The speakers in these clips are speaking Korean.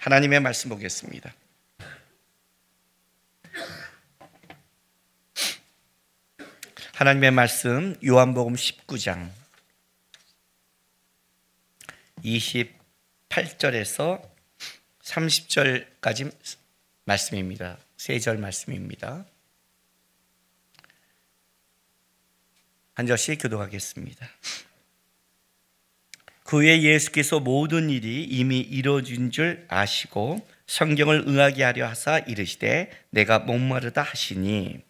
하나님의 말씀 보겠습니다. 하나님의 말씀 요한복음 19장 28절에서 30절까지 말씀입니다. 세 절 말씀입니다. 한 절씩 교독하겠습니다. 그 후에 예수께서 모든 일이 이미 이루어진 줄 아시고 성경을 응하게 하려 하사 이르시되 내가 목마르다 하시니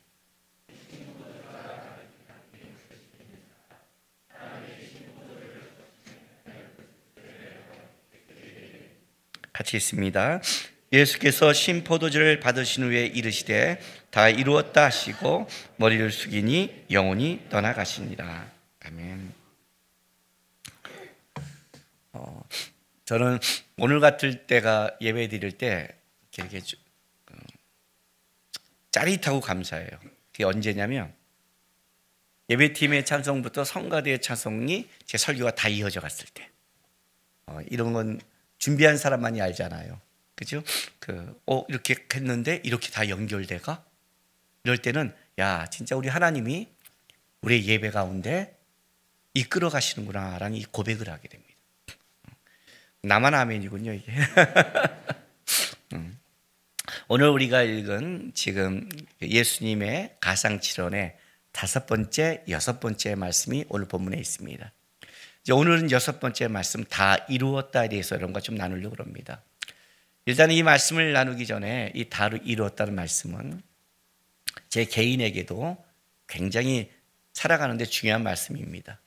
같이 있습니다. 예수께서 신포도주를 받으신 후에 이르시되 다 이루었다 하시고 머리를 숙이니 영혼이 떠나가시니라. 아멘. 저는 오늘 같을 때가 예배 드릴 때 이렇게 짜릿하고 감사해요. 그게 언제냐면 예배팀의 찬송부터 성가대의 찬송이 제 설교가 다 이어져 갔을 때, 이런 건 준비한 사람만이 알잖아요. 그죠? 이렇게 했는데 이렇게 다 연결돼가? 이럴 때는 야, 진짜 우리 하나님이 우리의 예배 가운데 이끌어 가시는구나 라는 이 고백을 하게 됩니다. 나만 아멘이군요, 이게. 오늘 우리가 읽은 지금 예수님의 가상칠언의 5번째, 6번째 말씀이 오늘 본문에 있습니다. 이제 오늘은 6번째 말씀 다 이루었다에 대해서 이런 거 좀 나누려고 합니다. 일단 이 말씀을 나누기 전에 이 다 이루었다는 말씀은 제 개인에게도 굉장히 살아가는데 중요한 말씀입니다.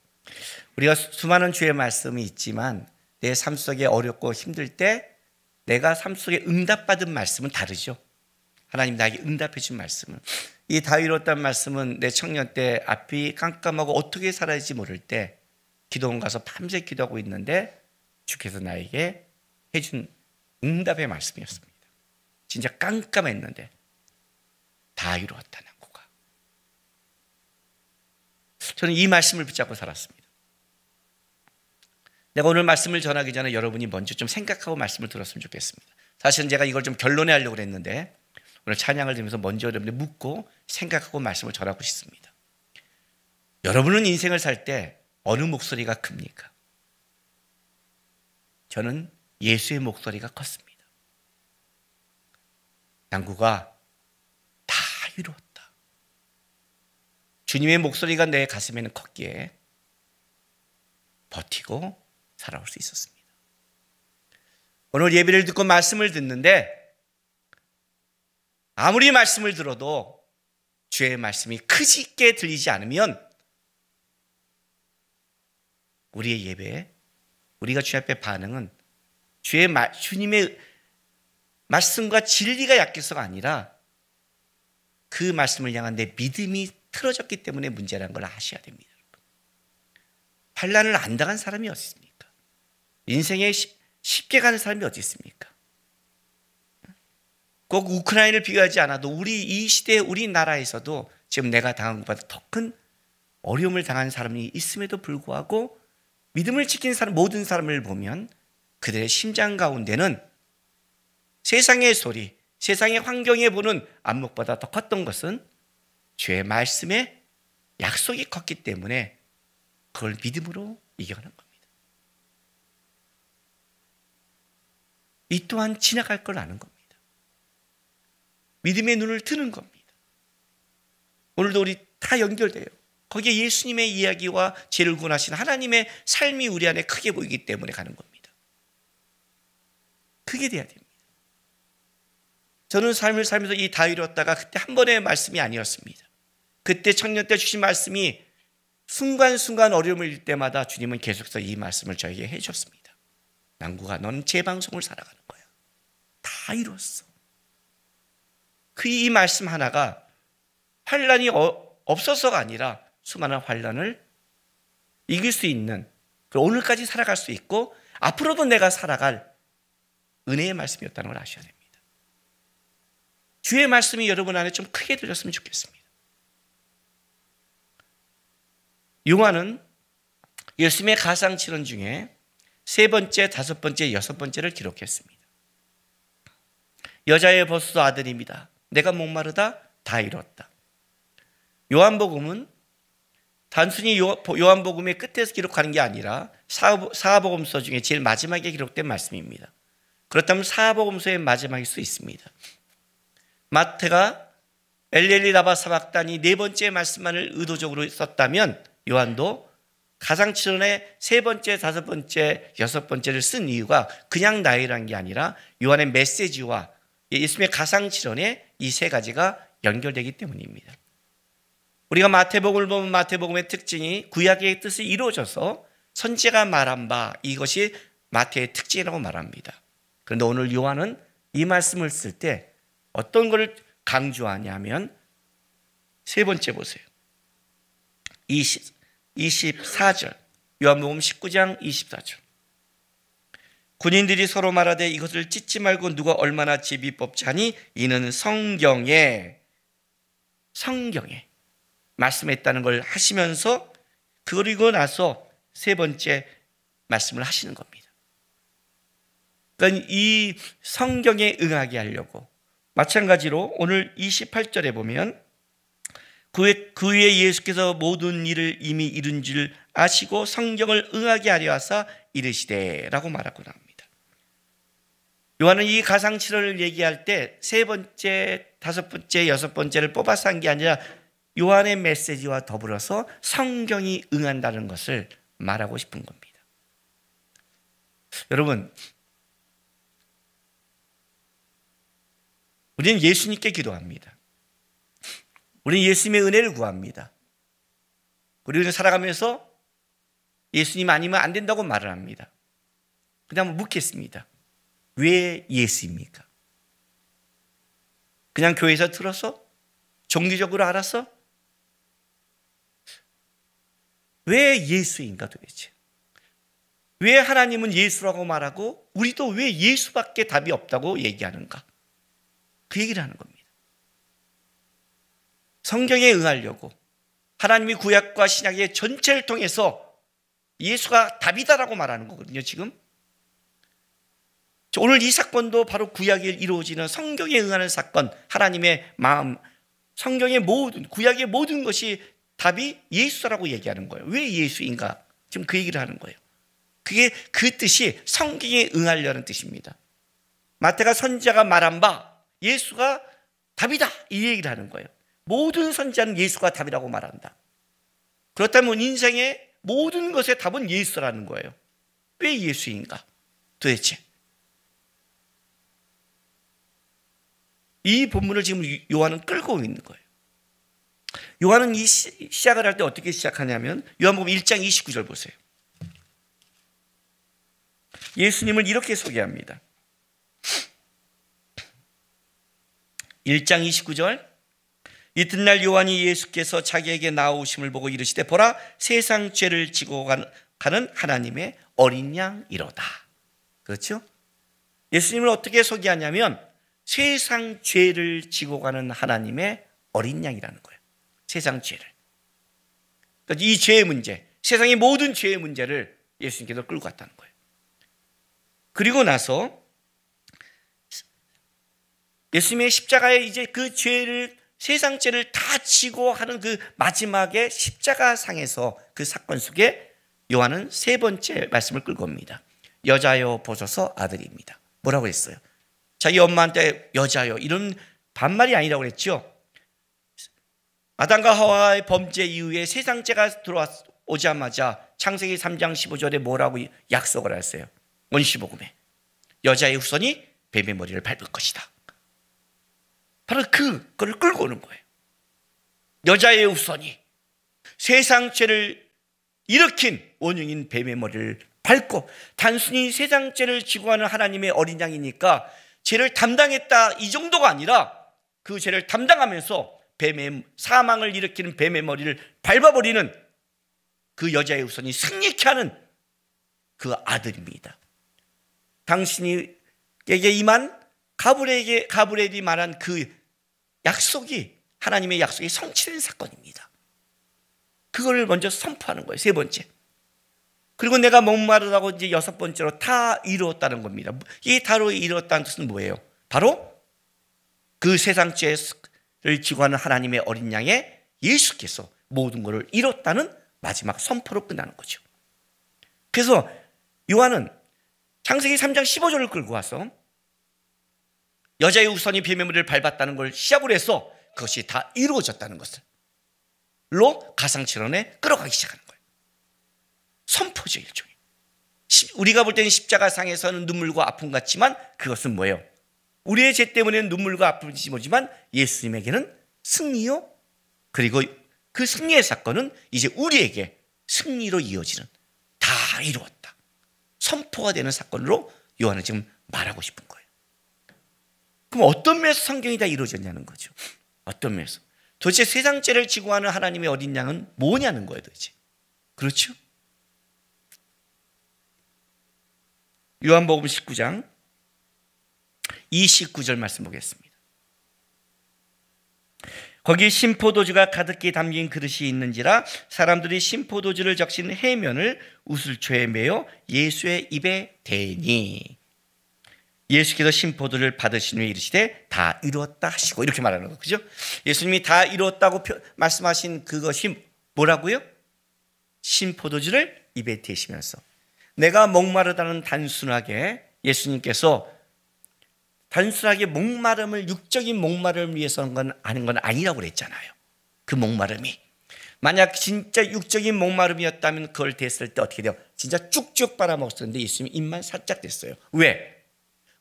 우리가 수많은 주의 말씀이 있지만 내 삶 속에 어렵고 힘들 때 내가 삶 속에 응답받은 말씀은 다르죠. 하나님 나에게 응답해 준 말씀은. 이 다 이루었다는 말씀은 내 청년 때 앞이 깜깜하고 어떻게 살아야 할지 모를 때 기도원 가서 밤새 기도하고 있는데 주께서 나에게 해준 응답의 말씀이었습니다. 진짜 깜깜했는데 다 이루었다 난구가. 저는 이 말씀을 붙잡고 살았습니다. 내가 오늘 말씀을 전하기 전에 여러분이 먼저 좀 생각하고 말씀을 들었으면 좋겠습니다. 사실은 제가 이걸 좀 결론에 하려고 했는데 오늘 찬양을 들으면서 먼저 여러분들 묻고 생각하고 말씀을 전하고 싶습니다. 여러분은 인생을 살 때 어느 목소리가 큽니까? 저는 예수의 목소리가 컸습니다. 난구가 다 이루었다. 주님의 목소리가 내 가슴에는 컸기에 버티고 살아올 수 있었습니다. 오늘 예배를 듣고 말씀을 듣는데 아무리 말씀을 들어도 주의 말씀이 크게 들리지 않으면 우리의 예배에 우리가 주 앞에 반응은 주님의 말씀과 진리가 약해서가 아니라 그 말씀을 향한 내 믿음이 틀어졌기 때문에 문제라는 걸 아셔야 됩니다. 환난을 안 당한 사람이 어디 있습니까? 인생에 쉽게 가는 사람이 어디 있습니까? 꼭 우크라이나를 비교하지 않아도 우리 이 시대 우리나라에서도 지금 내가 당한 것보다 더 큰 어려움을 당한 사람이 있음에도 불구하고 믿음을 지킨 사람 모든 사람을 보면 그들의 심장 가운데는 세상의 소리, 세상의 환경에 보는 안목보다 더 컸던 것은 주의 말씀에 약속이 컸기 때문에 그걸 믿음으로 이겨가는 겁니다. 이 또한 지나갈 걸 아는 겁니다. 믿음의 눈을 뜨는 겁니다. 오늘도 우리 다 연결돼요. 거기에 예수님의 이야기와 죄를 구원하신 하나님의 삶이 우리 안에 크게 보이기 때문에 가는 겁니다. 크게 돼야 됩니다. 저는 삶을 살면서 이 다 이루었다가 그때 한 번의 말씀이 아니었습니다. 그때 청년 때 주신 말씀이 순간순간 어려움을 일 때마다 주님은 계속해서 이 말씀을 저에게 해주셨습니다. 난구가 너는 재방송을 살아가는 거야. 다 이루었어. 이 말씀 하나가 환난이 없어서가 아니라 수많은 환난을 이길 수 있는, 오늘까지 살아갈 수 있고 앞으로도 내가 살아갈 은혜의 말씀이었다는 걸 아셔야 됩니다. 주의 말씀이 여러분 안에 좀 크게 들렸으면 좋겠습니다. 요한은 예수님의 가상칠언 중에 3번째, 5번째, 6번째를 기록했습니다. 여자의 버스 아들입니다. 내가 목마르다 다 이뤘다. 요한복음은 단순히 요한복음의 끝에서 기록하는 게 아니라 사복음서 중에 제일 마지막에 기록된 말씀입니다. 그렇다면 사복음서의 마지막일 수 있습니다. 마태가 엘렐리 라바 사박단이 네 번째 말씀만을 의도적으로 썼다면 요한도 가상칠언의 세 번째, 다섯 번째, 여섯 번째를 쓴 이유가 그냥 나열한 게 아니라 요한의 메시지와 예수님의 가상칠언의 이 세 가지가 연결되기 때문입니다. 우리가 마태복음을 보면 마태복음의 특징이 구약의 뜻이 이루어져서 선지자가 말한 바, 이것이 마태의 특징이라고 말합니다. 그런데 오늘 요한은 이 말씀을 쓸 때 어떤 것을 강조하냐면 세 번째 보세요. 24절, 요한복음 19장 24절. 군인들이 서로 말하되 이것을 찢지 말고 누가 얼마나 제비 뽑자니 이는 성경에 말씀했다는 걸 하시면서 그리고 나서 세 번째 말씀을 하시는 겁니다. 그러니까 이 성경에 응하게 하려고, 마찬가지로 오늘 28절에 보면 그 위에 예수께서 모든 일을 이미 이룬 줄 아시고 성경을 응하게 하려 하사 이르시되 라고 말하고 나옵니다. 요한은 이 가상칠언을 얘기할 때 세 번째, 다섯 번째, 여섯 번째를 뽑아서 한 게 아니라 요한의 메시지와 더불어서 성경이 응한다는 것을 말하고 싶은 겁니다. 여러분, 우리는 예수님께 기도합니다. 우리는 예수님의 은혜를 구합니다. 우리는 살아가면서 예수님 아니면 안 된다고 말을 합니다. 그다음 묻겠습니다. 왜 예수입니까? 그냥 교회에서 들어서? 종교적으로 알아서? 왜 예수인가 도대체? 왜 하나님은 예수라고 말하고 우리도 왜 예수밖에 답이 없다고 얘기하는가? 그 얘기를 하는 겁니다. 성경에 응하려고 하나님이 구약과 신약의 전체를 통해서 예수가 답이다라고 말하는 거거든요, 지금. 오늘 이 사건도 바로 구약에 이루어지는 성경에 응하는 사건, 하나님의 마음, 성경의 모든, 구약의 모든 것이 답이 예수라고 얘기하는 거예요. 왜 예수인가? 지금 그 얘기를 하는 거예요. 그게 그 뜻이 성경에 응하려는 뜻입니다. 마태가 선지자가 말한 바 예수가 답이다, 이 얘기를 하는 거예요. 모든 선지자는 예수가 답이라고 말한다. 그렇다면 인생의 모든 것의 답은 예수라는 거예요. 왜 예수인가? 도대체 이 본문을 지금 요한은 끌고 있는 거예요. 요한은 이 시작을 할 때 어떻게 시작하냐면 요한복음 1장 29절 보세요. 예수님을 이렇게 소개합니다. 1장 29절, 이튿날 요한이 예수께서 자기에게 나오심을 보고 이르시되 보라 세상 죄를 지고 가는 하나님의 어린 양이로다. 그렇죠? 예수님을 어떻게 소개하냐면 세상 죄를 지고 가는 하나님의 어린 양이라는 거예요. 세상 죄를. 그러니까 이 죄의 문제, 세상의 모든 죄의 문제를 예수님께서 끌고 갔다는 거예요. 그리고 나서 예수님의 십자가에 이제 그 죄를, 세상 죄를 다 지고 하는 그 마지막에 십자가상에서 그 사건 속에 요한은 세 번째 말씀을 끌고 옵니다. 여자여 보소서 아들입니다. 뭐라고 했어요? 자기 엄마한테 여자여, 이런 반말이 아니라고 그랬죠. 아담과 하와의 범죄 이후에 세상 죄가 들어오자마자 창세기 3장 15절에 뭐라고 약속을 했어요? 원시복음에 여자의 후손이 뱀의 머리를 밟을 것이다. 바로 그거를 끌고 오는 거예요. 여자의 후손이 세상 죄를 일으킨 원흉인 뱀의 머리를 밟고, 단순히 세상 죄를 지고 가는 하나님의 어린 양이니까 죄를 담당했다 이 정도가 아니라 그 죄를 담당하면서 뱀의 사망을 일으키는 뱀의 머리를 밟아버리는 그 여자의 후손이 승리케 하는 그 아들입니다. 당신에게 임한 가브리엘이 말한 그 약속이, 하나님의 약속이 성취된 사건입니다. 그걸 먼저 선포하는 거예요. 세 번째. 그리고 내가 목마르다고 이제 여섯 번째로 다 이루었다는 겁니다. 이 다로 이루었다는 뜻은 뭐예요? 바로 그 세상 죄를 지고하는 하나님의 어린 양의 예수께서 모든 것을 이뤘다는 마지막 선포로 끝나는 거죠. 그래서 요한은 창세기 3장 15절을 끌고 와서 여자의 우선이 뱀의 머리를 밟았다는 걸 시작으로 해서 그것이 다 이루어졌다는 것을 가상칠언에 끌어가기 시작하는 거예요. 선포죠, 일종의. 우리가 볼 때는 십자가상에서는 눈물과 아픔 같지만 그것은 뭐예요? 우리의 죄 때문에 눈물과 아픔이지 뭐지만 예수님에게는 승리요. 그리고 그 승리의 사건은 이제 우리에게 승리로 이어지는, 다 이루었다, 선포가 되는 사건으로 요한은 지금 말하고 싶은 거예요. 그럼 어떤 면에서 성경이 다 이루어졌냐는 거죠. 어떤 면에서. 도대체 세상 죄를 지고하는 하나님의 어린 양은 뭐냐는 거예요, 도대체. 그렇죠? 요한복음 19장 29절 말씀 보겠습니다. 거기 신포도주가 가득히 담긴 그릇이 있는지라 사람들이 신포도주를 적신 해면을 우슬초에 매어 예수의 입에 대니 예수께서 신포도를 받으신 후에 이르시되 다 이루었다 하시고, 이렇게 말하는 거죠. 그죠? 예수님이 다 이루었다고 말씀하신 그것이 뭐라고요? 신포도주를 입에 대시면서, 내가 목마르다는 단순하게, 예수님께서 단순하게 목마름을, 육적인 목마름을 위해서 하는 건 아니라고 그랬잖아요. 그 목마름이 만약 진짜 육적인 목마름이었다면 그걸 됐을 때 어떻게 돼요? 진짜 쭉쭉 빨아먹었었는데 예수님 입만 살짝 됐어요. 왜?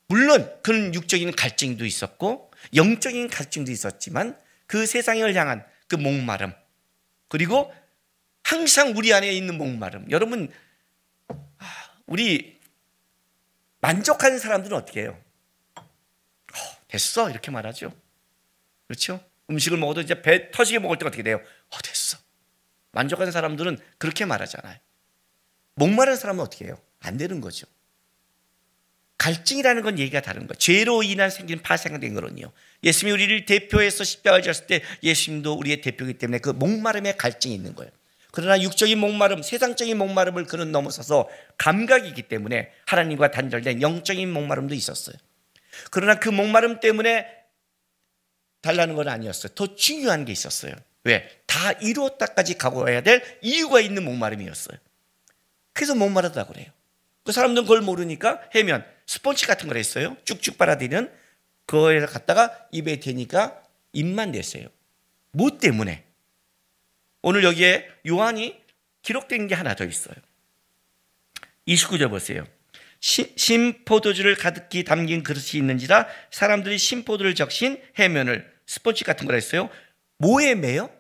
물론 그는 육적인 갈증도 있었고 영적인 갈증도 있었지만 그 세상을 향한 그 목마름, 그리고 항상 우리 안에 있는 목마름. 여러분, 우리 만족하는 사람들은 어떻게 해요? 됐어, 이렇게 말하죠. 그렇죠? 음식을 먹어도 이제 배 터지게 먹을 때 어떻게 돼요? 됐어. 만족하는 사람들은 그렇게 말하잖아요. 목마른 사람은 어떻게 해요? 안 되는 거죠. 갈증이라는 건 얘기가 다른 거예요. 죄로 인한 생긴 파생된 거는요. 예수님이 우리를 대표해서 십자가를 졌을 때 예수님도 우리의 대표이기 때문에 그 목마름에 갈증이 있는 거예요. 그러나 육적인 목마름, 세상적인 목마름을 그는 넘어서서 감각이기 때문에 하나님과 단절된 영적인 목마름도 있었어요. 그러나 그 목마름 때문에 달라는 건 아니었어요. 더 중요한 게 있었어요. 왜? 다 이루었다까지 가고 가야 될 이유가 있는 목마름이었어요. 그래서 목마르다고 그래요. 그 사람들은 그걸 모르니까 해면 스폰지 같은 걸 했어요. 쭉쭉 빨아들이는 그거에 갖다가 입에 대니까 입만 냈어요. 뭐 때문에? 오늘 여기에 요한이 기록된 게 하나 더 있어요. 29절 보세요. 신포도주를 가득히 담긴 그릇이 있는지라 사람들이 신포도를 적신 해면을, 스폰지 같은 걸 했어요. 뭐에 매여?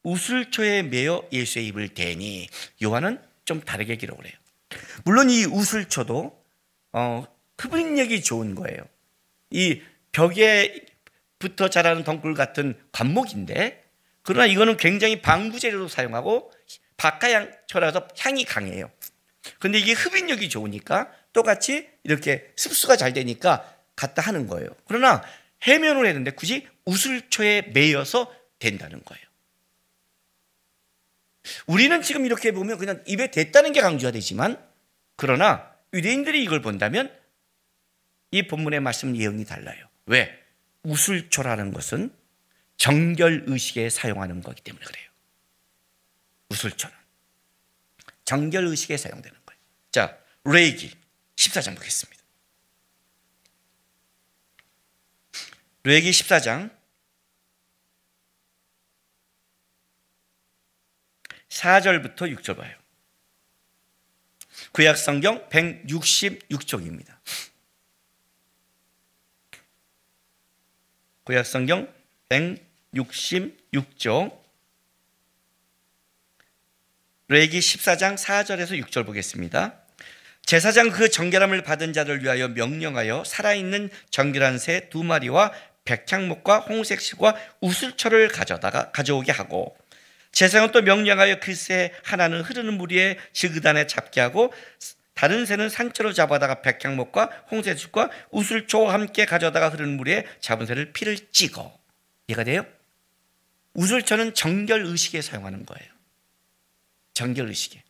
우슬초에 매여 예수의 입을 대니. 요한은 좀 다르게 기록을 해요. 물론 이 우슬초도 흡입력이 좋은 거예요. 이 벽에 붙어 자라는 덩굴 같은 관목인데, 그러나 이거는 굉장히 방부제로도 사용하고 박하향초라서 향이 강해요. 근데 이게 흡입력이 좋으니까 똑같이 이렇게 습수가 잘 되니까 갖다 하는 거예요. 그러나 해면으로 했는데 굳이 우슬초에 매여서 된다는 거예요. 우리는 지금 이렇게 보면 그냥 입에 댔다는 게 강조가 되지만, 그러나 유대인들이 이걸 본다면 이 본문의 말씀 예언이 달라요. 왜? 우슬초라는 것은 정결의식에 사용하는 거기 때문에 그래요. 우슬초는 정결의식에 사용되는 거예요. 자, 레위기 14장 보겠습니다. 레위기 14장 4절부터 6절 봐요. 구약성경 166쪽입니다. 구약성경 166쪽 레위기 14장 4절에서 6절 보겠습니다. 제사장 그 정결함을 받은 자를 위하여 명령하여 살아있는 정결한 새 2마리와 백향목과 홍색실과 우슬초를 가져오게 하고, 제사장은 또 명령하여 그 새 하나는 흐르는 물 위에 지그단에 잡게 하고 다른 새는 산채로 잡아다가 백향목과 홍색실과 우슬초와 함께 가져다가 흐르는 물 위에 잡은 새를 피를 찍어. 이해가 돼요? 우슬초는 정결의식에 사용하는 거예요. 정결의식에.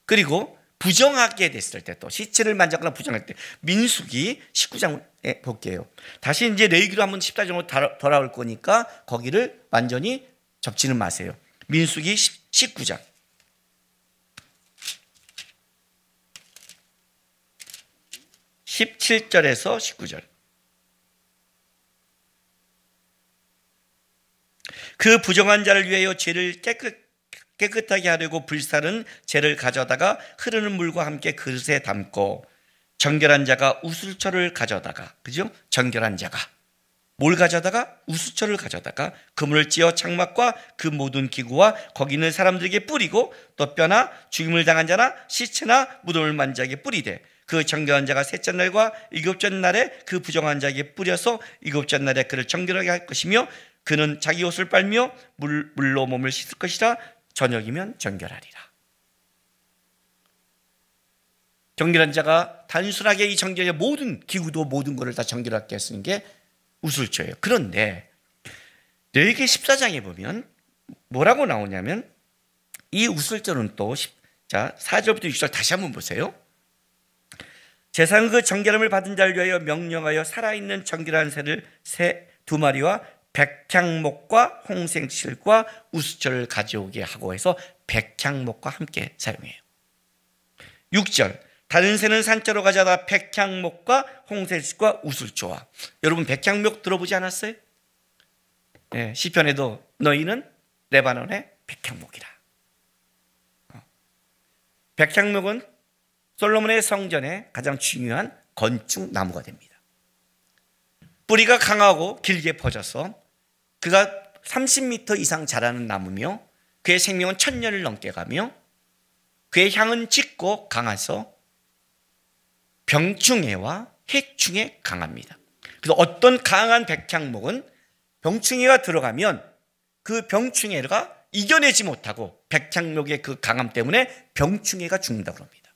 그리고 부정하게 됐을 때, 또 시체를 만졌거나 부정할 때, 민수기 19장에 볼게요. 다시 이제 레위기로 한번 14장으로 돌아올 거니까 거기를 완전히 접지는 마세요. 민수기 19장 17절에서 19절. 그 부정한 자를 위하여 죄를 깨끗하게 하려고 불살은 죄를 가져다가 흐르는 물과 함께 그릇에 담고, 정결한 자가 우슬초를 가져다가, 그죠? 정결한 자가 뭘 가져다가? 우슬초를 가져다가 그물을 찧어 장막과 그 모든 기구와 거기 있는 사람들에게 뿌리고, 또 뼈나 죽임을 당한 자나 시체나 무덤을 만진 자에게 뿌리되, 그 정결한 자가 셋째 날과 일곱째 날에 그 부정한 자에게 뿌려서 일곱째 날에 그를 정결하게 할 것이며, 그는 자기 옷을 빨며 물로 몸을 씻을 것이라. 저녁이면 정결하리라. 정결한 자가 단순하게 이 정결의 모든 기구도 모든 것을 다 정결하게 쓰는 게 우슬초예요. 그런데 레위기 14장에 보면 뭐라고 나오냐면, 이 우슬초는 또 4절부터 6절 다시 한번 보세요. 제사장은 그 정결함을 받은 자를 위하여 명령하여 살아있는 정결한 새 2마리와 백향목과 홍생실과 우슬초를 가져오게 하고 해서 백향목과 함께 사용해요. 6절, 다른 새는 산자로 가져다 백향목과 홍생실과 우슬초와. 여러분 백향목 들어보지 않았어요? 네, 시편에도 너희는 레바논의 백향목이라. 백향목은 솔로몬의 성전에 가장 중요한 건축 나무가 됩니다. 뿌리가 강하고 길게 퍼져서 그가 30m 이상 자라는 나무며, 그의 생명은 1000년을 넘게 가며, 그의 향은 짙고 강해서 병충해와 해충에 강합니다. 그래서 어떤 강한 백향목은 병충해가 들어가면 그 병충해가 이겨내지 못하고 백향목의 그 강함 때문에 병충해가 죽는다고 합니다.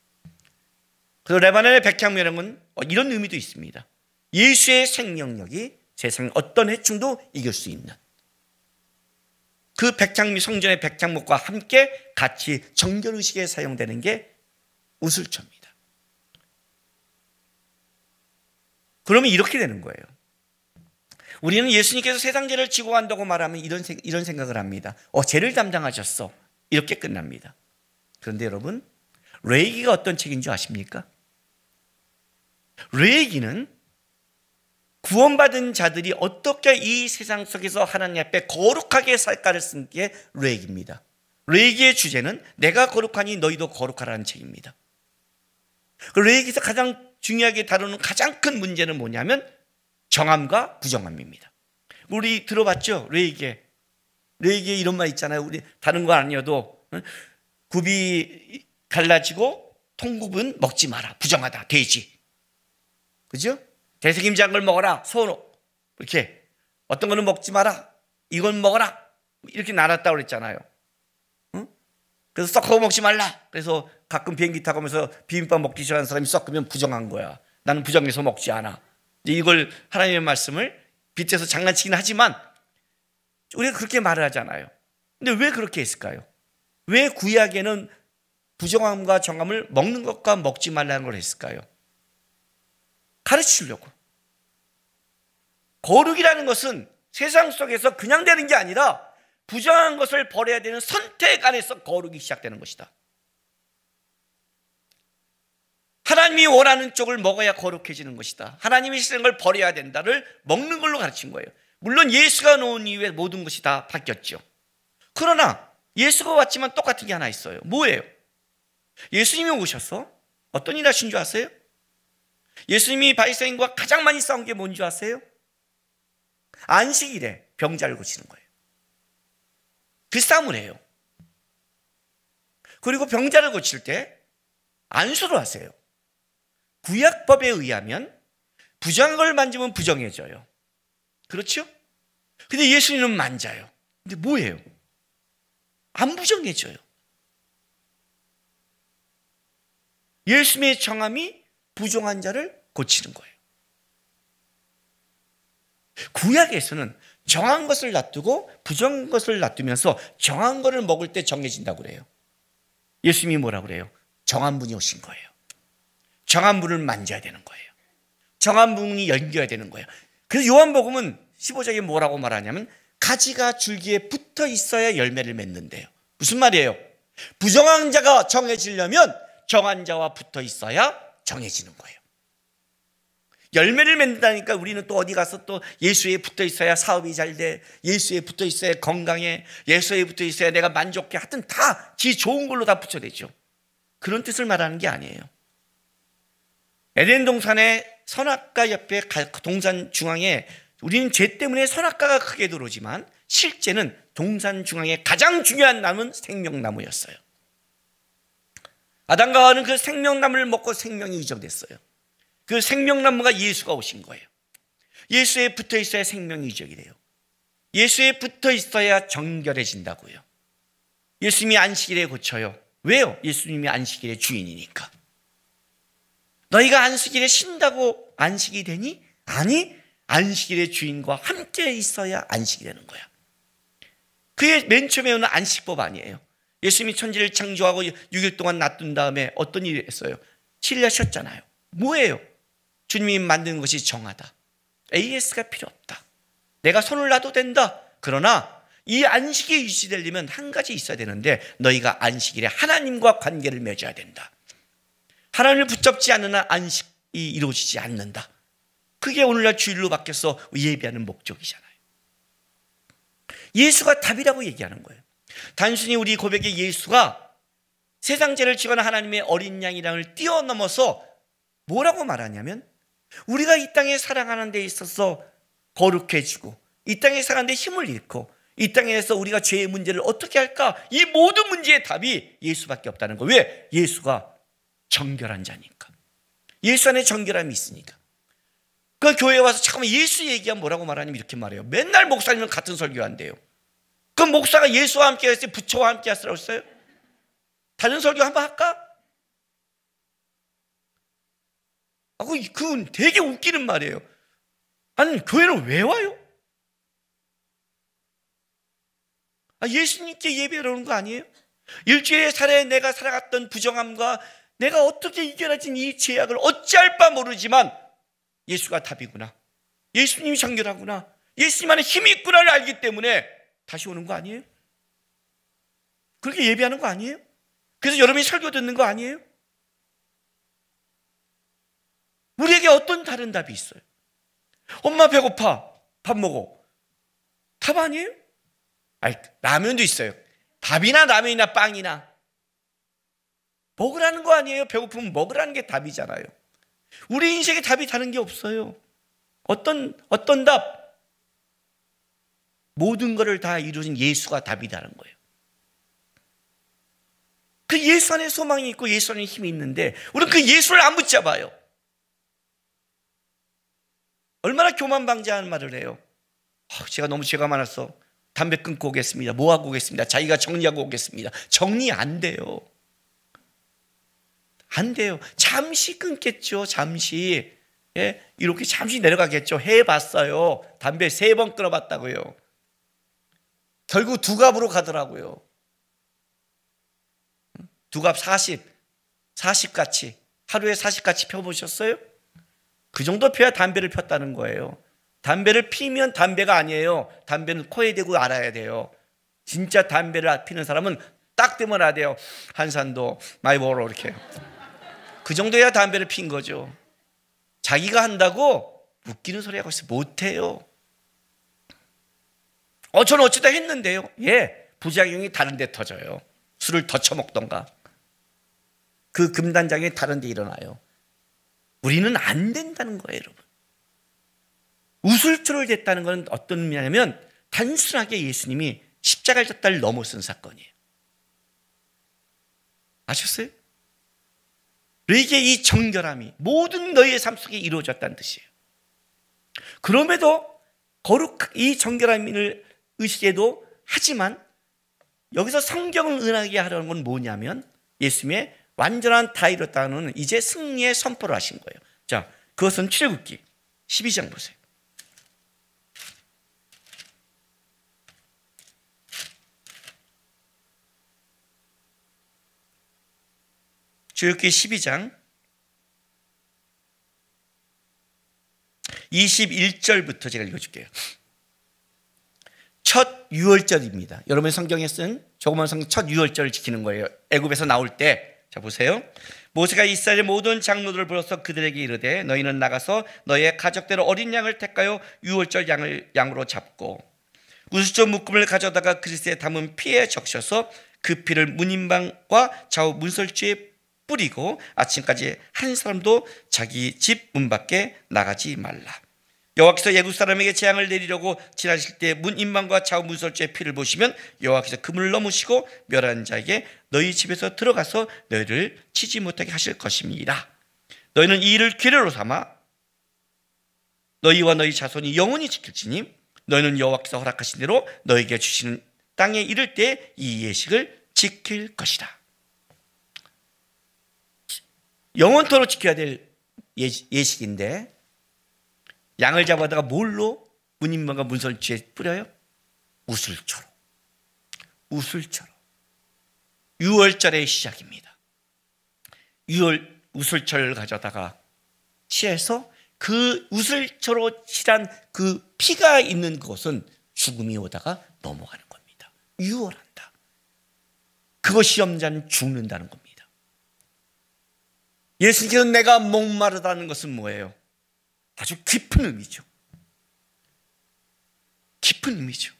그래서 레바논의 백향목은 이런 의미도 있습니다. 예수의 생명력이 세상 어떤 해충도 이길 수 있는, 그 성전의 백향목과 함께 같이 정결의식에 사용되는 게 우슬초입니다. 그러면 이렇게 되는 거예요. 우리는 예수님께서 세상 죄를 지고 간다고 말하면 이런 생각을 합니다. 죄를 담당하셨어, 이렇게 끝납니다. 그런데 여러분, 레위기가 어떤 책인 줄 아십니까? 레위기는 구원받은 자들이 어떻게 이 세상 속에서 하나님 앞에 거룩하게 살까를 쓴 게 레위기입니다. 레위기의 주제는 내가 거룩하니 너희도 거룩하라는 책입니다. 레위기에서 가장 중요하게 다루는 가장 큰 문제는 뭐냐면 정함과 부정함입니다. 우리 들어봤죠? 레위기에 이런 말 있잖아요. 우리 다른 거 아니어도 굽이 갈라지고 통굽은 먹지 마라, 부정하다, 돼지, 그죠? 대책임자한 걸 먹어라, 소로, 이렇게 어떤 거는 먹지 마라, 이건 먹어라, 이렇게 나눴다고 그랬잖아요. 응? 그래서 썩고 먹지 말라. 그래서 가끔 비행기 타고 오면서 비빔밥 먹기 싫어하는 사람이 썩으면 부정한 거야. 나는 부정해서 먹지 않아. 이걸 하나님의 말씀을 빗대서 장난치긴 하지만 우리가 그렇게 말을 하잖아요. 근데 왜 그렇게 했을까요? 왜 구약에는 부정함과 정함을 먹는 것과 먹지 말라는 걸 했을까요? 가르치려고. 거룩이라는 것은 세상 속에서 그냥 되는 게 아니라 부정한 것을 버려야 되는 선택 안에서 거룩이 시작되는 것이다. 하나님이 원하는 쪽을 먹어야 거룩해지는 것이다. 하나님이 싫은 걸 버려야 된다를 먹는 걸로 가르친 거예요. 물론 예수가 놓은 이후에 모든 것이 다 바뀌었죠. 그러나 예수가 왔지만 똑같은 게 하나 있어요. 뭐예요? 예수님이 오셔서 어떤 일 하신 줄 아세요? 예수님이 바리새인과 가장 많이 싸운 게 뭔지 아세요? 안식일에 병자를 고치는 거예요. 그 싸움을 해요. 그리고 병자를 고칠 때 안수를 하세요. 구약법에 의하면 부정한 걸 만지면 부정해져요. 그렇죠? 근데 예수님은 만져요. 근데 뭐예요? 안 부정해져요. 예수님의 정함이 부정한 자를 고치는 거예요. 구약에서는 정한 것을 놔두고 부정한 것을 놔두면서 정한 것을 먹을 때 정해진다고 그래요. 예수님이 뭐라고 그래요? 정한 분이 오신 거예요. 정한 분을 만져야 되는 거예요. 정한 분이 연결해야 되는 거예요. 그래서 요한복음은 15장에 뭐라고 말하냐면 가지가 줄기에 붙어 있어야 열매를 맺는데요. 무슨 말이에요? 부정한 자가 정해지려면 정한 자와 붙어 있어야 정해지는 거예요. 열매를 맺는다니까 우리는 또 어디 가서 또 예수에 붙어 있어야 사업이 잘 돼, 예수에 붙어 있어야 건강해, 예수에 붙어 있어야 내가 만족해, 하여튼 다 지 좋은 걸로 다 붙여대죠. 그런 뜻을 말하는 게 아니에요. 에덴 동산의 선악과 옆에 동산 중앙에 우리는 죄 때문에 선악과가 크게 들어오지만 실제는 동산 중앙에 가장 중요한 나무는 생명나무였어요. 아담과 하와는 그 생명나무를 먹고 생명이 이적됐어요. 그 생명나무가 예수가 오신 거예요. 예수에 붙어 있어야 생명이 이적이 돼요. 예수에 붙어 있어야 정결해진다고요. 예수님이 안식일에 고쳐요. 왜요? 예수님이 안식일의 주인이니까. 너희가 안식일에 쉰다고 안식이 되니? 아니, 안식일의 주인과 함께 있어야 안식이 되는 거야. 그게 맨 처음에 오는 안식법 아니에요. 예수님이 천지를 창조하고 6일 동안 놔둔 다음에 어떤 일을 했어요? 7일 쉬었잖아요. 뭐예요? 주님이 만든 것이 정하다. AS가 필요 없다. 내가 손을 놔도 된다. 그러나 이 안식이 유지되려면 한 가지 있어야 되는데 너희가 안식일에 하나님과 관계를 맺어야 된다. 하나님을 붙잡지 않는 한 안식이 이루어지지 않는다. 그게 오늘날 주일로 바뀌어서 예배하는 목적이잖아요. 예수가 답이라고 얘기하는 거예요. 단순히 우리 고백의 예수가 세상 죄를 지거나 하나님의 어린 양이랑을 뛰어넘어서 뭐라고 말하냐면 우리가 이 땅에 살아가는 데 있어서 거룩해지고 이 땅에 살아가는 데 힘을 잃고 이 땅에서 우리가 죄의 문제를 어떻게 할까? 이 모든 문제의 답이 예수밖에 없다는 거예요. 왜? 예수가 정결한 자니까. 예수 안에 정결함이 있으니까. 그 교회에 와서 잠깐만 예수 얘기하면 뭐라고 말하냐면 이렇게 말해요. 맨날 목사님은 같은 설교한대요. 그럼 목사가 예수와 함께 했어요? 부처와 함께 하시라고 했어요? 다른 설교 한번 할까? 그건 되게 웃기는 말이에요. 아니 교회는 왜 와요? 예수님께 예배하러 오는 거 아니에요? 일주일에 살에 내가 살아갔던 부정함과 내가 어떻게 이겨내진 이 죄악을 어찌할 바 모르지만 예수가 답이구나. 예수님이 정결하구나. 예수님 안에 힘이 있구나를 알기 때문에 다시 오는 거 아니에요? 그렇게 예배하는 거 아니에요? 그래서 여러분이 설교 듣는 거 아니에요? 우리에게 어떤 다른 답이 있어요? 엄마 배고파. 밥 먹어. 답 아니에요? 라면도 있어요. 밥이나 라면이나 빵이나 먹으라는 거 아니에요? 배고프면 먹으라는 게 답이잖아요. 우리 인생에 답이 다른 게 없어요. 어떤 답? 모든 것을 다 이루어진 예수가 답이다는 거예요. 그 예수 안에 소망이 있고 예수 안에 힘이 있는데 우리는 그 예수를 안 붙잡아요. 얼마나 교만방자한 말을 해요. 제가 너무 죄가 많았어. 담배 끊고 오겠습니다. 뭐 하고 오겠습니다. 자기가 정리하고 오겠습니다. 정리 안 돼요. 안 돼요. 잠시 끊겠죠. 잠시. 예? 이렇게 잠시 내려가겠죠. 해봤어요. 담배 3번 끊어봤다고요. 결국 두갑으로 가더라고요. 두갑 40같이 하루에 40같이 펴보셨어요? 그 정도 펴야 담배를 폈다는 거예요. 담배를 피면 담배가 아니에요. 담배는 코에 대고 알아야 돼요. 진짜 담배를 피는 사람은 딱 대면 알아야 돼요. 한산도 마이보로 이렇게. 그 정도야 담배를 핀 거죠. 자기가 한다고 웃기는 소리 하고 있어요. 못해요. 저는 어쩌다 했는데요. 예, 부작용이 다른 데 터져요. 술을 더 처먹던가. 그 금단장이 다른 데 일어나요. 우리는 안 된다는 거예요, 여러분. 웃을 줄을 댔다는 건 어떤 의미냐면 단순하게 예수님이 십자가를 졌다를 넘어선 사건이에요. 아셨어요? 너에게 이 정결함이 모든 너희의 삶 속에 이루어졌다는 뜻이에요. 그럼에도 이 정결함을 의식해도 하지만 여기서 성경을 은하게 하려는 건 뭐냐면 예수님의 완전한 다 이뤘다는 이제 승리의 선포를 하신 거예요. 자, 그것은 출애굽기 12장 보세요. 출애굽기 12장 21절부터 제가 읽어줄게요. 첫 유월절입니다. 여러분 성경에 쓴 조그만 성경 첫 유월절을 지키는 거예요. 애굽에서 나올 때. 자 보세요. 모세가 이스라엘의 모든 장로들을 불러서 그들에게 이르되 너희는 나가서 너희의 가족대로 어린 양을 택하여 유월절 양으로 잡고 우슬초 묶음을 가져다가 그릇에 담은 피에 적셔서 그 피를 문인방과 좌우 문설주에 뿌리고 아침까지 한 사람도 자기 집 문 밖에 나가지 말라. 여호와께서 애굽 사람에게 재앙을 내리려고 지나실 때 문인방과 좌우 문설주의 피를 보시면 여호와께서 그물을 넘으시고 멸한 자에게 너희 집에서 들어가서 너희를 치지 못하게 하실 것입니다. 너희는 이 일을 규례로 삼아 너희와 너희 자손이 영원히 지킬지니 너희는 여호와께서 허락하신 대로 너희에게 주시는 땅에 이를 때 이 예식을 지킬 것이다. 영원토록 지켜야 될 예식인데 양을 잡아다가 뭘로 문인방과 문설주에 뿌려요? 우슬초로. 우슬초로. 유월절의 시작입니다. 우슬초를 가져다가 취해서 그 우슬초로 칠한 그 피가 있는 곳은 죽음이 오다가 넘어가는 겁니다. 유월한다. 그것이 없는 자는 죽는다는 겁니다. 예수님께서 내가 목마르다는 것은 뭐예요? 아주 깊은 의미죠. 깊은 의미죠.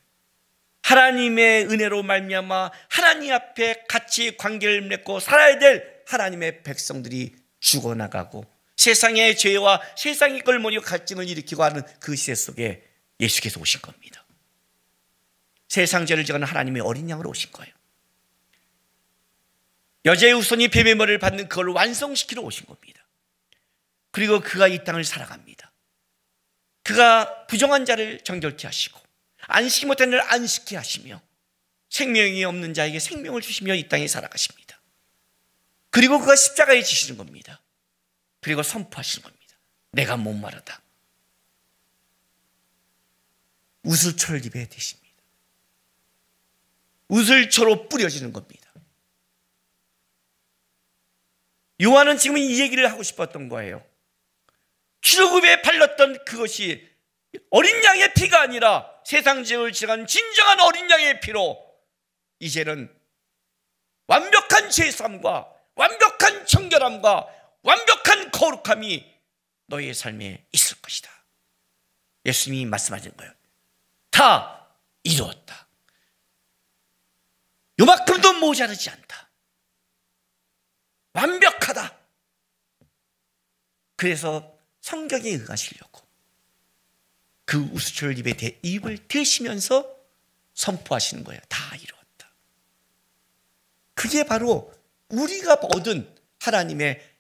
하나님의 은혜로 말미암아 하나님 앞에 같이 관계를 맺고 살아야 될 하나님의 백성들이 죽어나가고 세상의 죄와 세상의 걸 모여 갈증을 일으키고 하는 그 시대 속에 예수께서 오신 겁니다. 세상 죄를 지는 하나님의 어린 양으로 오신 거예요. 여자의 후손이 뱀의 머리를 받는 그걸 완성시키러 오신 겁니다. 그리고 그가 이 땅을 살아갑니다. 그가 부정한 자를 정결케 하시고 안식이 못한 자를 안식케 하시며 생명이 없는 자에게 생명을 주시며 이 땅에 살아가십니다. 그리고 그가 십자가에 지시는 겁니다. 그리고 선포하시는 겁니다. 내가 목마르다. 우슬초를 입에 대십니다. 우슬초로 뿌려지는 겁니다. 요한은 지금 이 얘기를 하고 싶었던 거예요. 출애굽에 발랐던 그것이 어린 양의 피가 아니라 세상 죄를 지난 진정한 어린 양의 피로 이제는 완벽한 죄사함과 완벽한 청결함과 완벽한 거룩함이 너희의 삶에 있을 것이다. 예수님이 말씀하신 거예요. 다 이루었다. 요만큼도 모자르지 않다. 완벽하다. 그래서 성경에 응하시려고 그 우슬초를 입을 대시면서 선포하시는 거예요. 다 이루었다. 그게 바로 우리가 얻은 하나님의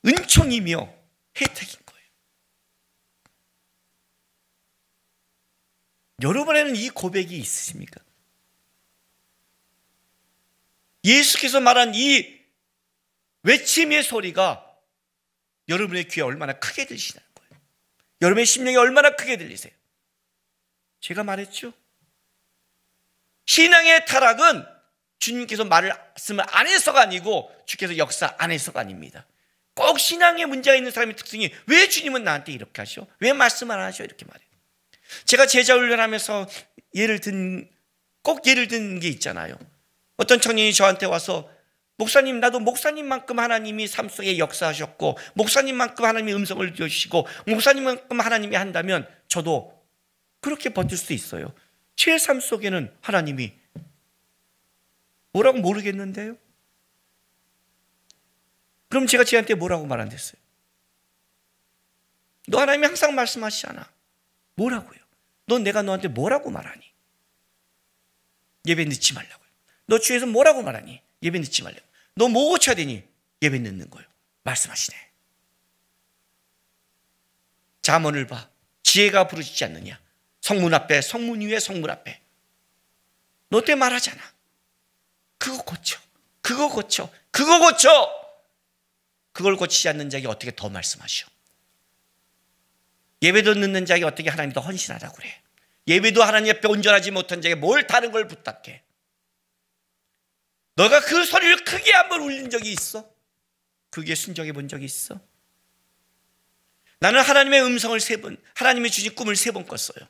은총이며 혜택인 거예요. 여러분에는 이 고백이 있으십니까? 예수께서 말한 이 외침의 소리가 여러분의 귀에 얼마나 크게 들리시는 거예요. 여러분의 심령에 얼마나 크게 들리세요. 제가 말했죠. 신앙의 타락은 주님께서 말씀을 안 해서가 아니고 주께서 역사 안 해서가 아닙니다. 꼭 신앙에 문제가 있는 사람의 특징이 왜 주님은 나한테 이렇게 하셔? 왜 말씀 안 하셔? 이렇게 말해요. 제가 제자 훈련하면서 꼭 예를 든 게 있잖아요. 어떤 청년이 저한테 와서 목사님, 나도 목사님만큼 하나님이 삶 속에 역사하셨고 목사님만큼 하나님이 음성을 주시고 목사님만큼 하나님이 한다면 저도 그렇게 버틸 수 있어요. 제 삶 속에는 하나님이 뭐라고 모르겠는데요. 그럼 제가 쟤한테 뭐라고 말 안 됐어요? 너 하나님이 항상 말씀하시잖아. 뭐라고요? 넌 내가 너한테 뭐라고 말하니? 예배 늦지 말라고요. 너 주에서 뭐라고 말하니? 예배 늦지 말라고. 너 뭐 고쳐야 되니? 예배 늦는 거예요. 말씀하시네. 잠언을 봐. 지혜가 부르짖지 않느냐. 성문 앞에, 성문 위에, 성문 앞에. 너 때 말하잖아. 그거 고쳐. 그거 고쳐. 그거 고쳐. 그걸 고치지 않는 자에게 어떻게 더 말씀하시오? 예배도 늦는 자에게 어떻게 하나님 더 헌신하라고 그래? 예배도 하나님 앞에 온전하지 못한 자에게 뭘 다른 걸 부탁해? 너가 그 소리를 크게 한번 울린 적이 있어? 그게 순종해 본 적이 있어? 나는 하나님의 음성을 3번, 하나님이 주신 꿈을 3번 꿨어요.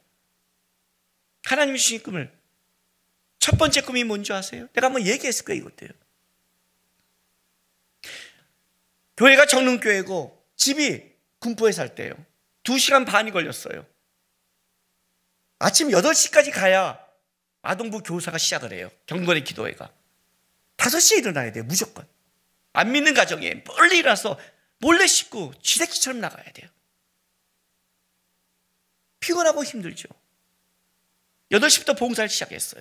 하나님이 주신 꿈을. 첫 번째 꿈이 뭔지 아세요? 내가 한번 얘기했을 거예요, 이것도요. 교회가 정릉교회고 집이 군포에 살 때요. 2시간 반이 걸렸어요. 아침 8시까지 가야 아동부 교사가 시작을 해요. 경건의 기도회가. 5시에 일어나야 돼요, 무조건. 안 믿는 가정에 멀리 일어나서 몰래 씻고 쥐새끼처럼 나가야 돼요. 피곤하고 힘들죠. 8시부터 봉사를 시작했어요.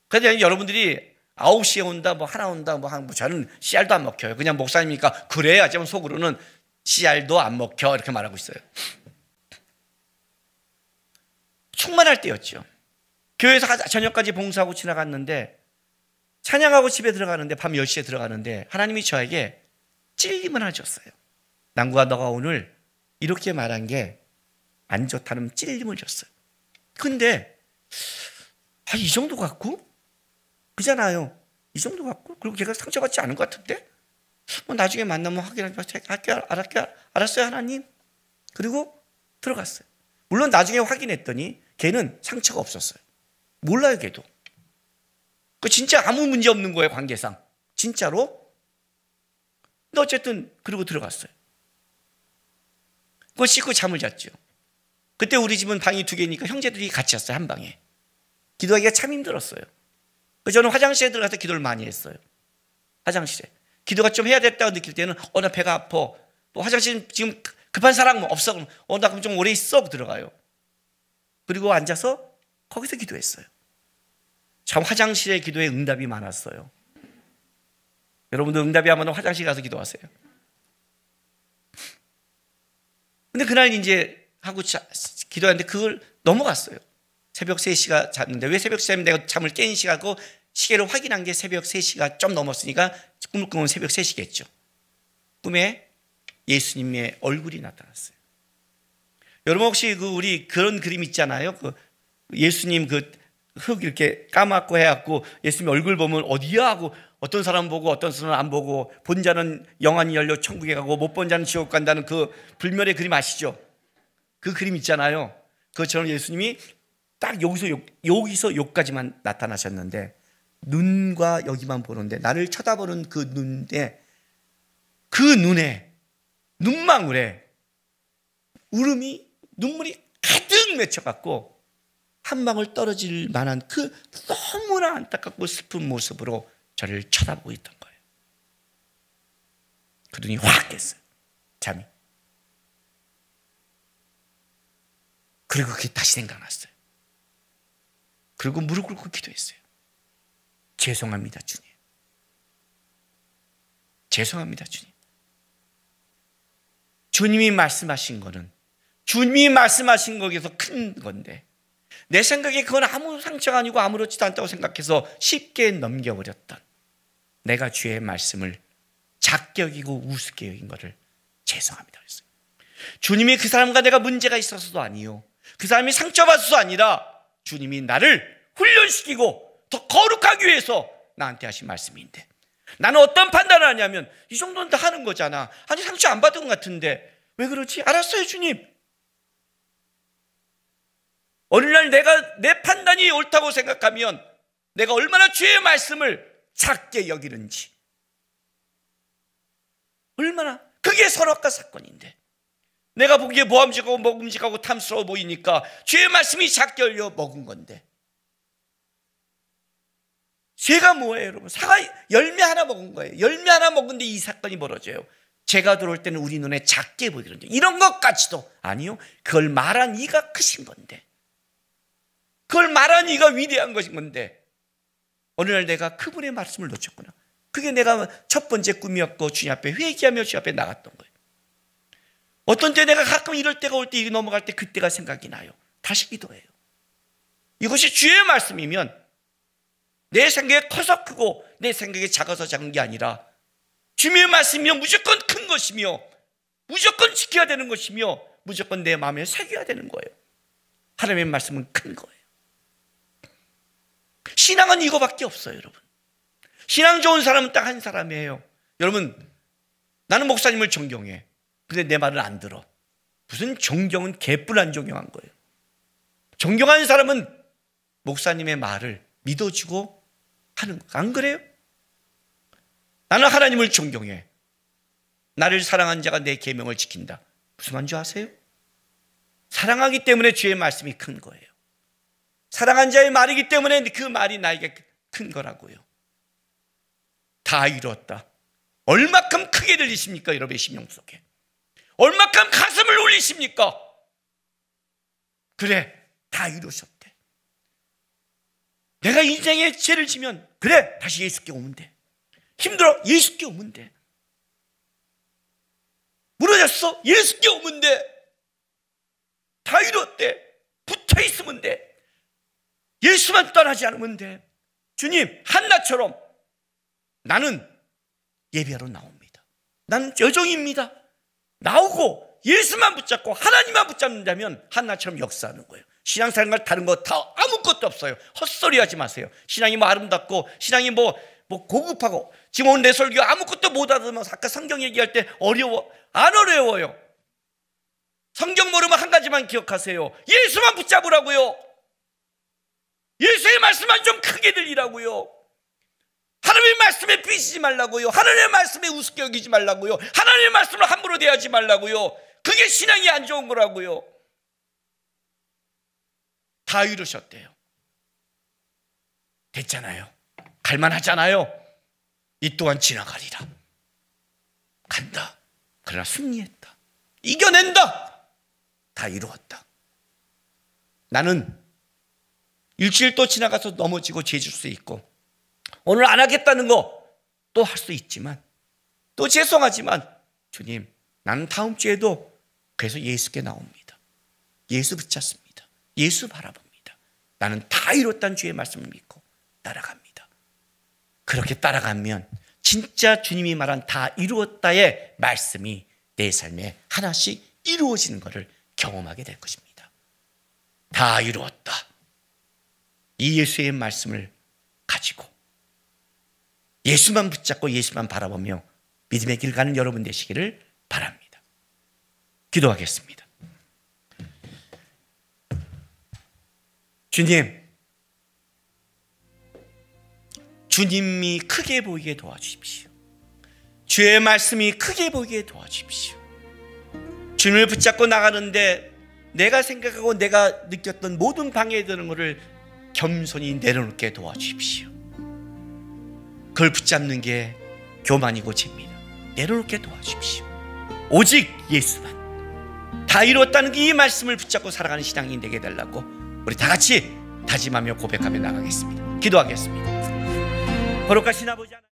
그런데 여러분들이 9시에 온다, 뭐 하나 온다, 저는 씨알도 안 먹혀요. 그냥 목사님이니까 그래야 좀 속으로는 씨알도 안 먹혀 이렇게 말하고 있어요. 충만할 때였죠. 교회에서 저녁까지 봉사하고 지나갔는데 찬양하고 집에 들어가는데 밤 10시에 들어가는데 하나님이 저에게 찔림을 하나 줬어요. 남구가 너가 오늘 이렇게 말한 게 안 좋다는 찔림을 줬어요. 근데 이 정도 갖고? 그잖아요. 이 정도 갖고? 그리고 걔가 상처받지 않은 것 같은데? 뭐 나중에 만나면 알았어요 하나님. 그리고 들어갔어요. 물론 나중에 확인했더니 걔는 상처가 없었어요. 몰라요 걔도. 그 진짜 아무 문제 없는 거예요 관계상. 진짜로. 근데 어쨌든 그리고 들어갔어요. 그거 씻고 잠을 잤죠. 그때 우리 집은 방이 2개니까 형제들이 같이 잤어요. 한 방에. 기도하기가 참 힘들었어요. 그래서 저는 화장실에 들어가서 기도를 많이 했어요. 화장실에. 기도가 좀 해야 됐다고 느낄 때는 나 배가 아파. 또 화장실 지금 급한 사람 없어. 그럼 나 그럼 좀 오래 있어. 들어가요. 그리고 앉아서 거기서 기도했어요. 참 화장실의 기도에 응답이 많았어요. 여러분도 응답이 하면 화장실 가서 기도하세요. 근데 그날 이제 하고 기도하는데 그걸 넘어갔어요. 새벽 3시가 잤는데 왜 새벽 3시면 내가 잠을 깬 시간이고 시계를 확인한 게 새벽 3시가 좀 넘었으니까 꿈을 꾸면 새벽 3시겠죠. 꿈에 예수님의 얼굴이 나타났어요. 여러분 혹시 우리 그런 그림 있잖아요. 예수님 흙 이렇게 까맣고 해갖고 예수님 얼굴 보면 어디야 하고 어떤 사람 보고 어떤 사람은 안 보고 본 자는 영안이 열려 천국에 가고 못 본 자는 지옥 간다는 그 불멸의 그림 아시죠? 그 그림 있잖아요. 그것처럼 예수님이 딱 여기서 여기까지만 나타나셨는데 눈과 여기만 보는데 나를 쳐다보는 그 눈에 눈망울에 눈물이 가득 맺혀갖고 한 방울 떨어질 만한 그 너무나 안타깝고 슬픈 모습으로 저를 쳐다보고 있던 거예요. 그 눈이 확 깼어요. 잠이. 그리고 그게 다시 생각났어요. 그리고 무릎 꿇고 기도했어요. 죄송합니다 주님. 죄송합니다 주님. 주님이 말씀하신 거는 주님이 말씀하신 거기서 큰 건데 내 생각에 그건 아무 상처가 아니고 아무렇지도 않다고 생각해서 쉽게 넘겨버렸던 내가 주의 말씀을 작게 여기고 우습게 여긴 거를 죄송합니다 그랬어요. 주님이 그 사람과 내가 문제가 있어서도 아니요 그 사람이 상처받아서도 아니라 주님이 나를 훈련시키고 더 거룩하기 위해서 나한테 하신 말씀인데 나는 어떤 판단을 하냐면 이 정도는 다 하는 거잖아. 아니 상처 안 받은 것 같은데 왜 그러지? 알았어요 주님. 어느 날 내가 내 판단이 옳다고 생각하면 내가 얼마나 주의 말씀을 작게 여기는지 얼마나 그게 선악과 사건인데 내가 보기에 모함직하고 먹음직하고 탐스러워 보이니까 주의 말씀이 작게 열려 먹은 건데 죄가 뭐예요 여러분? 열매 하나 먹은 거예요. 열매 하나 먹은데 이 사건이 벌어져요. 죄가 들어올 때는 우리 눈에 작게 보이거든요. 이런 것까지도 아니요. 그걸 말한 이가 크신 건데 그걸 말한 이가 위대한 것인 건데 어느 날 내가 그분의 말씀을 놓쳤구나. 그게 내가 첫 번째 꿈이었고 주님 앞에 회개하며 주님 앞에 나갔던 거예요. 어떤 때 내가 가끔 이럴 때가 올 때 일이 넘어갈 때 그때가 생각이 나요. 다시 기도해요. 이것이 주의 말씀이면 내 생각에 커서 크고 내 생각에 작아서 작은 게 아니라 주님의 말씀이면 무조건 큰 것이며 무조건 지켜야 되는 것이며 무조건 내 마음에 새겨야 되는 거예요. 하나님의 말씀은 큰 거예요. 신앙은 이거밖에 없어요 여러분. 신앙 좋은 사람은 딱 한 사람이에요. 여러분 나는 목사님을 존경해. 근데 내 말을 안 들어. 무슨 존경은 개뿔 안 존경한 거예요. 존경하는 사람은 목사님의 말을 믿어주고 하는 거. 안 그래요? 나는 하나님을 존경해. 나를 사랑한 자가 내 계명을 지킨다. 무슨 말인 줄 아세요? 사랑하기 때문에 주의 말씀이 큰 거예요. 사랑한 자의 말이기 때문에 그 말이 나에게 큰 거라고요. 다 이뤘다. 얼마큼 크게 들리십니까? 여러분의 심령 속에. 얼마큼 가슴을 울리십니까? 그래, 다 이루셨대. 내가 인생에 죄를 지면 그래, 다시 예수께 오면 돼. 힘들어, 예수께 오면 돼. 무너졌어, 예수께 오면 돼. 다 이뤘대. 붙어있으면 돼. 예수만 떠나지 않으면 돼. 주님, 한나처럼 나는 예배하러 나옵니다. 나는 여종입니다. 나오고 예수만 붙잡고 하나님만 붙잡는다면 한나처럼 역사하는 거예요. 신앙생활 다른 거 다 아무것도 없어요. 헛소리 하지 마세요. 신앙이 뭐 아름답고 신앙이 뭐 고급하고 지금 오늘 내 설교 아무것도 못 알아들으면 아까 성경 얘기할 때 어려워. 안 어려워요. 성경 모르면 한 가지만 기억하세요. 예수만 붙잡으라고요. 예수의 말씀만 좀 크게 들리라고요. 하나님의 말씀에 삐지지 말라고요. 하나님의 말씀에 우습게 여기지 말라고요. 하나님의 말씀을 함부로 대하지 말라고요. 그게 신앙이 안 좋은 거라고요. 다 이루셨대요. 됐잖아요. 갈만하잖아요. 이 또한 지나가리라. 간다. 그러나 승리했다. 이겨낸다. 다 이루었다. 나는 일주일 또 지나가서 넘어지고 죄질 수 있고 오늘 안 하겠다는 거 또 할 수 있지만 또 죄송하지만 주님, 나는 다음 주에도 그래서 예수께 나옵니다. 예수 붙잡습니다. 예수 바라봅니다. 나는 다 이뤘다는 주의 말씀을 믿고 따라갑니다. 그렇게 따라가면 진짜 주님이 말한 다 이루었다의 말씀이 내 삶에 하나씩 이루어지는 것을 경험하게 될 것입니다. 다 이루었다. 이 예수의 말씀을 가지고 예수만 붙잡고 예수만 바라보며 믿음의 길 가는 여러분 되시기를 바랍니다. 기도하겠습니다. 주님, 주님이 크게 보이게 도와주십시오. 주의 말씀이 크게 보이게 도와주십시오. 주님을 붙잡고 나가는데 내가 생각하고 내가 느꼈던 모든 방해되는 것을 겸손히 내려놓게 도와주십시오. 그걸 붙잡는 게 교만이고 죄입니다. 내려놓게 도와주십시오. 오직 예수만 다 이뤘다는 이 말씀을 붙잡고 살아가는 신앙이 되게 해달라고 우리 다 같이 다짐하며 고백하며 나가겠습니다. 기도하겠습니다. 거룩하신 아버지 하나님,